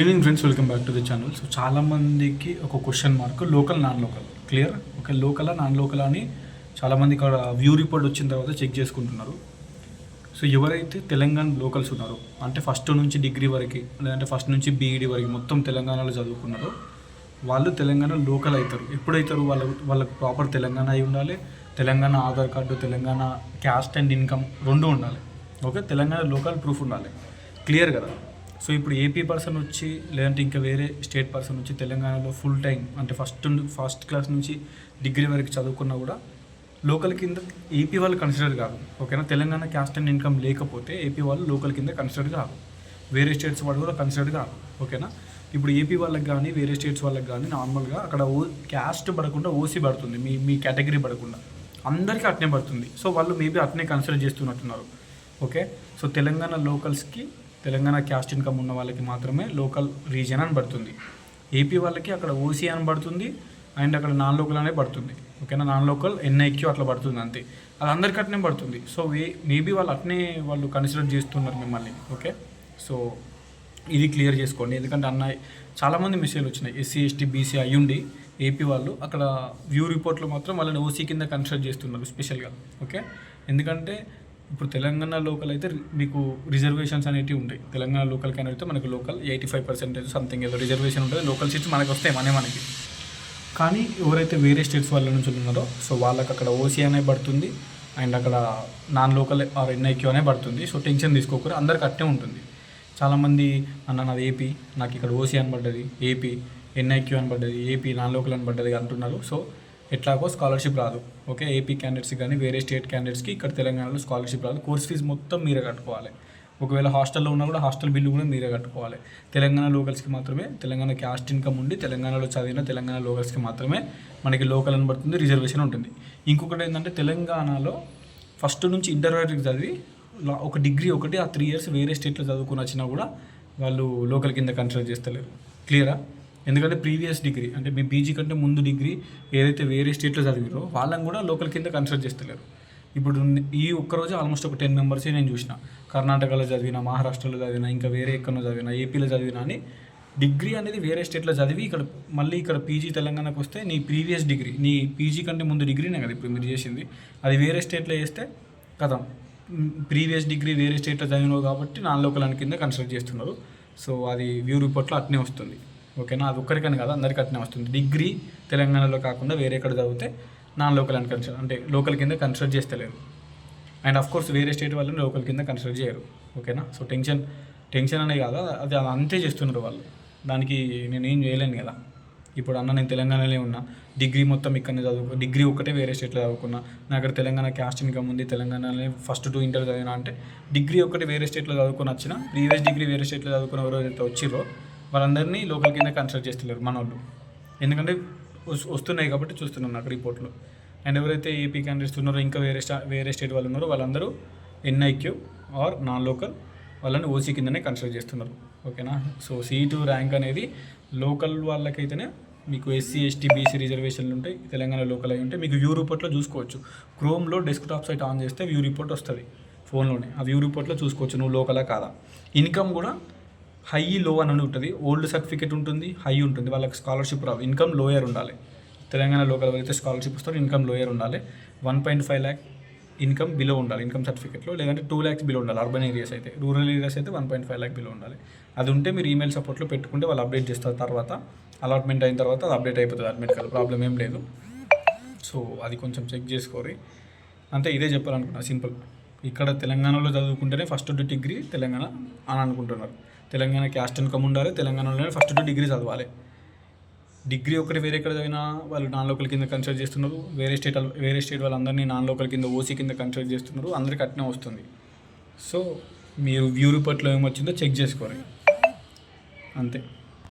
Evening friends, welcome back to the channel. So చాలామందికి ఒక question mark, local non local clear. Okay, లోకలా non local అని చాలామంది ఇక్కడ వ్యూ రిపోర్ట్ వచ్చిన తర్వాత చెక్ చేసుకుంటున్నారు. సో ఎవరైతే తెలంగాణ లోకల్స్ ఉన్నారో, అంటే ఫస్ట్ నుంచి డిగ్రీ వరకు, లేదంటే ఫస్ట్ నుంచి బీఈడి వరకు మొత్తం తెలంగాణలో చదువుకున్నారో వాళ్ళు తెలంగాణ లోకల్ అవుతారు. ఎప్పుడైతారు? వాళ్ళకు ప్రాపర్ తెలంగాణ అయి ఉండాలి, Telangana Aadhaar card, Telangana caste and income రెండు ఉండాలి. ఓకే, తెలంగాణ లోకల్ ప్రూఫ్ ఉండాలి. క్లియర్ కదా? సో ఇప్పుడు ఏపీ పర్సన్ వచ్చి, లేదంటే ఇంకా వేరే స్టేట్ పర్సన్ వచ్చి తెలంగాణలో ఫుల్ టైం, అంటే ఫస్ట్ క్లాస్ నుంచి డిగ్రీ వరకు చదువుకున్నా కూడా లోకల్ కింద ఏపీ వాళ్ళు కన్సిడర్ కాదు. ఓకేనా? తెలంగాణ క్యాస్ట్ అండ్ ఇన్కమ్ లేకపోతే ఏపీ వాళ్ళు లోకల్ కింద కన్సిడర్ కాదు, వేరే స్టేట్స్ వాళ్ళు కూడా కన్సిడర్ కాదు. ఓకేనా? ఇప్పుడు ఏపీ వాళ్ళకి కానీ వేరే స్టేట్స్ వాళ్ళకి కానీ నార్మల్గా అక్కడ క్యాస్ట్ పడకుండా ఓసీ పడుతుంది, మీ కేటగిరీ పడకుండా అందరికీ అట్నే పడుతుంది. సో వాళ్ళు మేబీ అట్నే కన్సిడర్ చేస్తున్నట్టున్నారు. ఓకే, సో తెలంగాణ లోకల్స్కి, తెలంగాణ క్యాస్ట్ ఇన్కమ్ ఉన్న వాళ్ళకి మాత్రమే లోకల్ రీజియన్ అని పడుతుంది. ఏపీ వాళ్ళకి అక్కడ ఓసీ అని పడుతుంది, అండ్ అక్కడ నాన్ లోకల్ అనే పడుతుంది. ఓకేనా? నాన్ లోకల్ ఎన్ఐక్యూ అట్లా పడుతుంది అంతే. అది అందరికీ అట్నే పడుతుంది. సో మేబీ వాళ్ళు కన్సిడర్ చేస్తున్నారు మిమ్మల్ని. ఓకే, సో ఇది క్లియర్ చేసుకోండి. ఎందుకంటే చాలామంది మెసేజ్లు వచ్చినాయి, ఎస్సీ ఎస్టీ బీసీ అయ్యుండి ఏపీ వాళ్ళు అక్కడ వ్యూ రిపోర్ట్లో మాత్రం వాళ్ళని ఓసీ కింద కన్సిడర్ చేస్తున్నారు స్పెషల్గా. ఓకే, ఎందుకంటే ఇప్పుడు తెలంగాణ లోకల్ అయితే మీకు రిజర్వేషన్స్ అనేవి ఉంటాయి. తెలంగాణ లోకల్ క్యాండిడేట్ అయితే మనకు లోకల్ 85% సంథింగ్ ఏదో రిజర్వేషన్ ఉంటుంది. లోకల్ సీట్స్ మనకు వస్తాయి మనకి. కానీ ఎవరైతే వేరే స్టేట్స్ వాళ్ళ నుంచి ఉన్నారో సో వాళ్ళకి అక్కడ ఓసీ అనే పడుతుంది, అండ్ అక్కడ నాన్ లోకల్ ఆర్ ఎన్ఐక్యూ అనే పడుతుంది. సో టెన్షన్ తీసుకోకూడదు, అందరికి అట్టే ఉంటుంది. చాలామంది నాది ఏపీ, నాకు ఇక్కడ ఓసీ అని పడ్డది, ఏపీ ఎన్ఐక్యూ అని పడ్డది, ఏపీ నాన్ లోకల్ అని పడ్డది అంటున్నారు. సో ఎట్లాగో స్కాలర్షిప్ రాదు. ఓకే, ఏపీ క్యాండిడేట్స్కి కానీ వేరే స్టేట్ క్యాండిడేట్స్కి ఇక్కడ తెలంగాణలో స్కాలర్షిప్ రాదు. కోర్స్ ఫీజు మొత్తం మీరే కట్టుకోవాలి. ఒకవేళ హాస్టల్లో ఉన్నా కూడా హాస్టల్ బిల్లు కూడా మీరే కట్టుకోవాలి. తెలంగాణ లోకల్స్కి మాత్రమే, తెలంగాణ క్యాస్ట్ ఇన్కమ్ ఉండి తెలంగాణలో చదివిన తెలంగాణ లోకల్స్కి మాత్రమే మనకి లోకల్ అని పడుతుంది, రిజర్వేషన్ ఉంటుంది. ఇంకొకటి ఏంటంటే తెలంగాణలో ఫస్ట్ నుంచి ఇంటర్ వరకు చదివి ఒక డిగ్రీ ఒకటి ఆ 3 years వేరే స్టేట్లో చదువుకుని వచ్చినా కూడా వాళ్ళు లోకల్ కింద కన్సిడర్ చేస్తలేరు. క్లియరా? ఎందుకంటే ప్రీవియస్ డిగ్రీ, అంటే మీ పీజీ కంటే ముందు డిగ్రీ ఏదైతే వేరే స్టేట్లో చదివారో వాళ్ళని కూడా లోకల్ కింద కన్సిడర్ చేస్తలేరు. ఇప్పుడు ఈ ఒక్కరోజు ఆల్మోస్ట్ ఒక 10 members నేను చూసిన, కర్ణాటకలో చదివిన, మహారాష్ట్రలో చదివిన, ఇంకా వేరే ఎక్కడో చదివిన, ఏపీలో చదివిన అని డిగ్రీ అనేది వేరే స్టేట్లో చదివి ఇక్కడ పీజీ తెలంగాణకు వస్తే నీ ప్రీవియస్ డిగ్రీ, నీ పీజీ కంటే ముందు డిగ్రీనే కదా ఇప్పుడు మీరు చేసింది, అది వేరే స్టేట్లో చేస్తే కదా ప్రీవియస్ డిగ్రీ వేరే స్టేట్లో చదివినావు కాబట్టి నాన్ లోకల్ అని కింద కన్సిడర్ చేస్తున్నారు. సో అది వ్యూ రిపోర్ట్లో అట్నే వస్తుంది. ఓకేనా? అది ఒక్కరికని కాదు, అందరికీ అట్నే వస్తుంది. డిగ్రీ తెలంగాణలో కాకుండా వేరే ఎక్కడ చదివితే నాన్ లోకల్ అని కన్సిడర్, అంటే లోకల్ కింద కన్సిడర్ చేస్తలేరు. అండ్ ఆఫ్కోర్స్ వేరే స్టేట్ వాళ్ళని లోకల్ కింద కన్సిడర్ చేయరు. ఓకేనా? సో టెన్షన్ అనే కాదు, అది అంతే చేస్తున్నారు వాళ్ళు. దానికి నేనేం చేయలేను కదా. ఇప్పుడు నేను తెలంగాణలో ఉన్నా, డిగ్రీ మొత్తం ఇక్కడనే డిగ్రీ ఒకటే వేరే స్టేట్లో చదువుకున్నా, నాకు అక్కడ తెలంగాణ క్యాస్ట్ ఇన్కమ్ ఉంది, తెలంగాణలో ఫస్ట్ 2 ఇంటర్ చదివినా అంటే డిగ్రీ ఒకటి వేరే స్టేట్లో చదువుకొని వచ్చిన, ప్రీవియస్ డిగ్రీ వేరే స్టేట్లో చదువుకున్న ఎవరైతే వచ్చిరో వాళ్ళందరినీ లోకల్ కింద కన్సిడర్ చేస్తలేరు మన వాళ్ళు. ఎందుకంటే వస్తున్నాయి కాబట్టి చూస్తున్నాం నాకు రిపోర్ట్లో. అండ్ ఎవరైతే ఏపీ క్యాండిడేట్స్ ఉన్నారో, ఇంకా వేరే స్టేట్ వాళ్ళు ఉన్నారో వాళ్ళందరూ ఎన్ఐక్యూ ఆర్ నాన్ లోకల్ వాళ్ళని ఓసీ కిందనే కన్సిడర్ చేస్తున్నారు. ఓకేనా? సో సీటు ర్యాంక్ అనేది లోకల్ వాళ్ళకైతేనే మీకు ఎస్సీ ఎస్టీ బీసీ రిజర్వేషన్లు ఉంటాయి. తెలంగాణ లోకల్ అయి ఉంటే మీకు వ్యూ రిపోర్ట్లో చూసుకోవచ్చు. క్రోమ్లో డెస్క్టాప్ సైట్ ఆన్ చేస్తే వ్యూ రిపోర్ట్ వస్తుంది ఫోన్లోనే. ఆ వ్యూ రిపోర్ట్లో చూసుకోవచ్చు నువ్వు లోకలా కాదా. ఇన్కమ్ కూడా హై లో అని ఉంటుంది. ఓల్డ్ సర్టిఫికేట్ ఉంటుంది, హై ఉంటుంది. వాళ్ళకి స్కాలర్షిప్ రావు, ఇన్కమ్ లోయర్ ఉండాలి. తెలంగాణ లోకల్ అయితే స్కాలర్షిప్ వస్తారు, ఇన్కమ్ లోయర్ ఉండాలి. 1.5 lakh ఇన్కమ్ బిలో ఉండాలి ఇన్కమ్ సర్టిఫికేట్లో, లేదంటే 2 lakhs బిలో ఉండాలి. అర్బన్ ఏరియాస్ అయితే, రూరల్ ఏరియాస్ అయితే 1.5 lakh బిలో ఉండాలి. అది ఉంటే మీరు ఈమెయిల్ సపోర్ట్లో పెట్టుకుంటే వాళ్ళు అప్డేట్ చేస్తారు. తర్వాత అలాట్మెంట్ అయిన తర్వాత అది అప్డేట్ అయిపోతుంది ఆటోమేటిక్గా, ప్రాబ్లం ఏం లేదు. సో అది కొంచెం చెక్ చేసుకోరి అంతే. ఇదే చెప్పాలనుకున్నా, సింపుల్. ఇక్కడ తెలంగాణలో చదువుకుంటేనే ఫస్ట్ డిగ్రీ తెలంగాణ అని అనుకుంటున్నారు. తెలంగాణ క్యాస్ట్ ఇన్కమ్ ఉండాలి, తెలంగాణలోనే ఫస్ట్ డిగ్రీ చదవాలి. డిగ్రీ ఒకటి వేరే ఎక్కడ చదివినా వాళ్ళు నాన్ లోకల్ కింద కన్సిడర్ చేస్తున్నారు. వేరే స్టేట్ వాళ్ళందరినీ నాన్ లోకల్ కింద ఓసీ కింద కన్సిడర్ చేస్తున్నారు. అందరికీ అట్నే వస్తుంది. సో మీరు వ్యూ రిపోర్ట్లో ఏమొచ్చిందో చెక్ చేసుకోవాలి అంతే.